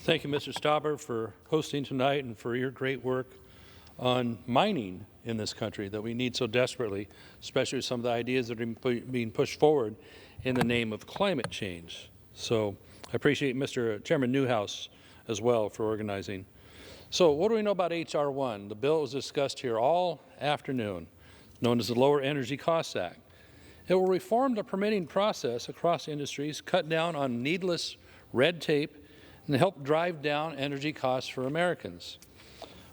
Thank you, Mr. Stauber, for hosting tonight and for your great work on mining in this country that we need so desperately, especially with some of the ideas that are being pushed forward in the name of climate change. So I appreciate Mr. Chairman Newhouse as well for organizing. So what do we know about H.R. 1? The bill was discussed here all afternoon, known as the Lower Energy Costs Act. It will reform the permitting process across industries, cut down on needless red tape, and help drive down energy costs for Americans.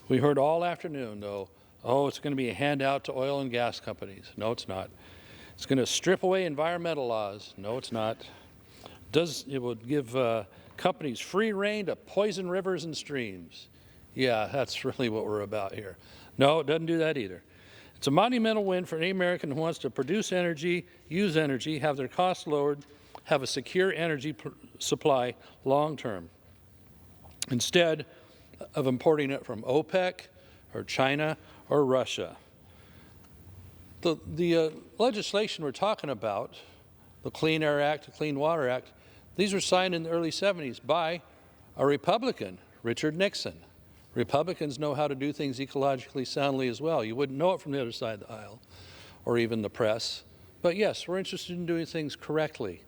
We heard all afternoon, though, oh, it's going to be a handout to oil and gas companies. No, it's not. It's going to strip away environmental laws. No, it's not. It will give companies free rein to poison rivers and streams. Yeah, that's really what we're about here. No, it doesn't do that either. It's a monumental win for any American who wants to produce energy, use energy, have their costs lowered, have a secure energy supply long term, instead of importing it from OPEC or China or Russia. The legislation we're talking about, the Clean Air Act, the Clean Water Act, these were signed in the early 70s by a Republican, Richard Nixon. Republicans know how to do things ecologically soundly as well. You wouldn't know it from the other side of the aisle or even the press. But yes, we're interested in doing things correctly.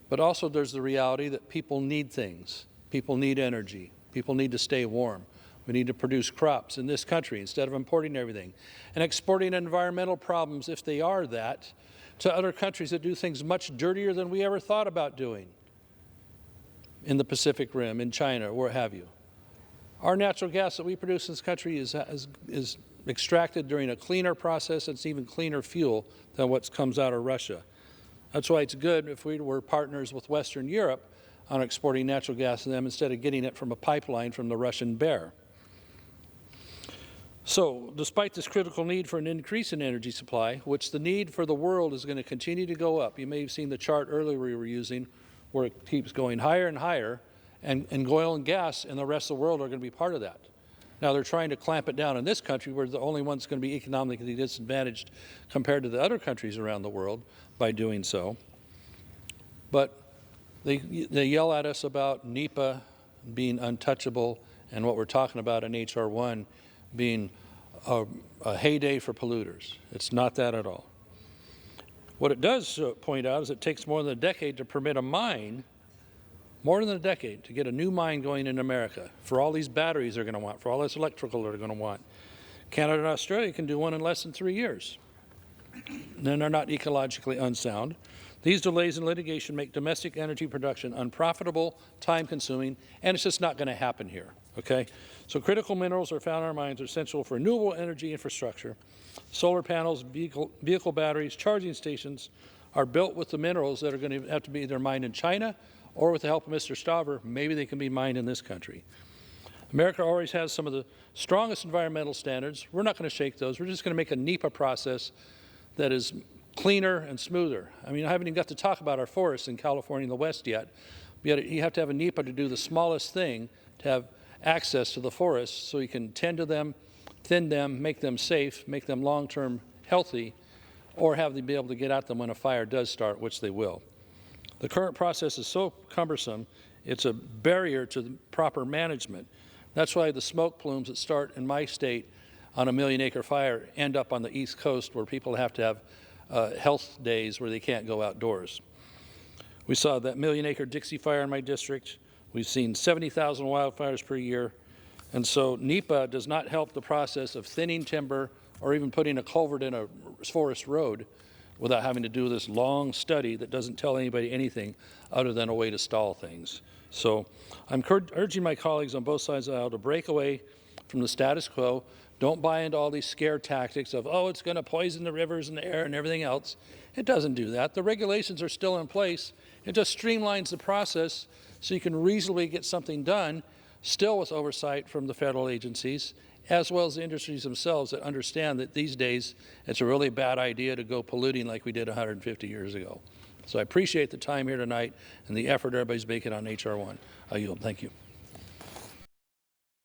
But also there's the reality that people need things. People need energy. People need to stay warm. We need to produce crops in this country instead of importing everything and exporting environmental problems, if they are that, to other countries that do things much dirtier than we ever thought about doing in the Pacific Rim, in China, or what have you. Our natural gas that we produce in this country is extracted during a cleaner process. It's even cleaner fuel than what comes out of Russia. That's why it's good if we were partners with Western Europe on exporting natural gas to them instead of getting it from a pipeline from the Russian Bear. So, despite this critical need for an increase in energy supply, which the need for the world is going to continue to go up. You may have seen the chart earlier we were using where it keeps going higher and higher, and oil and gas and the rest of the world are going to be part of that. Now, they're trying to clamp it down in this country. We're the only ones going to be economically disadvantaged compared to the other countries around the world by doing so. But they yell at us about NEPA being untouchable and what we're talking about in H.R. 1 being a heyday for polluters. It's not that at all. What it does point out is it takes more than a decade to permit a mine, more than a decade, to get a new mine going in America for all these batteries they're going to want, for all this electrical they're going to want. Canada and Australia can do one in less than 3 years. Then they're not ecologically unsound. These delays in litigation make domestic energy production unprofitable, time-consuming, and it's just not going to happen here, okay? So critical minerals are found in our mines are essential for renewable energy infrastructure. Solar panels, vehicle batteries, charging stations are built with the minerals that are going to have to be either mined in China or with the help of Mr. Stauber, maybe they can be mined in this country. America always has some of the strongest environmental standards. We're not going to shake those. We're just going to make a NEPA process that is cleaner and smoother. I mean, I haven't even got to talk about our forests in California and the West yet. You have to have a NEPA to do the smallest thing to have access to the forests so you can tend to them, thin them, make them safe, make them long-term healthy, or have them be able to get at them when a fire does start, which they will. The current process is so cumbersome, it's a barrier to the proper management. That's why the smoke plumes that start in my state on a million-acre fire end up on the East Coast where people have to have health days where they can't go outdoors. We saw that million-acre Dixie fire in my district. We've seen 70,000 wildfires per year. And so NEPA does not help the process of thinning timber or even putting a culvert in a forest road without having to do this long study that doesn't tell anybody anything other than a way to stall things. So I'm urging my colleagues on both sides of the aisle to break away from the status quo. Don't buy into all these scare tactics of, oh, it's going to poison the rivers and the air and everything else. It doesn't do that. The regulations are still in place. It just streamlines the process so you can reasonably get something done, still with oversight from the federal agencies, as well as the industries themselves that understand that these days it's a really bad idea to go polluting like we did 150 years ago. So I appreciate the time here tonight and the effort everybody's making on H.R. 1. I yield. Thank you.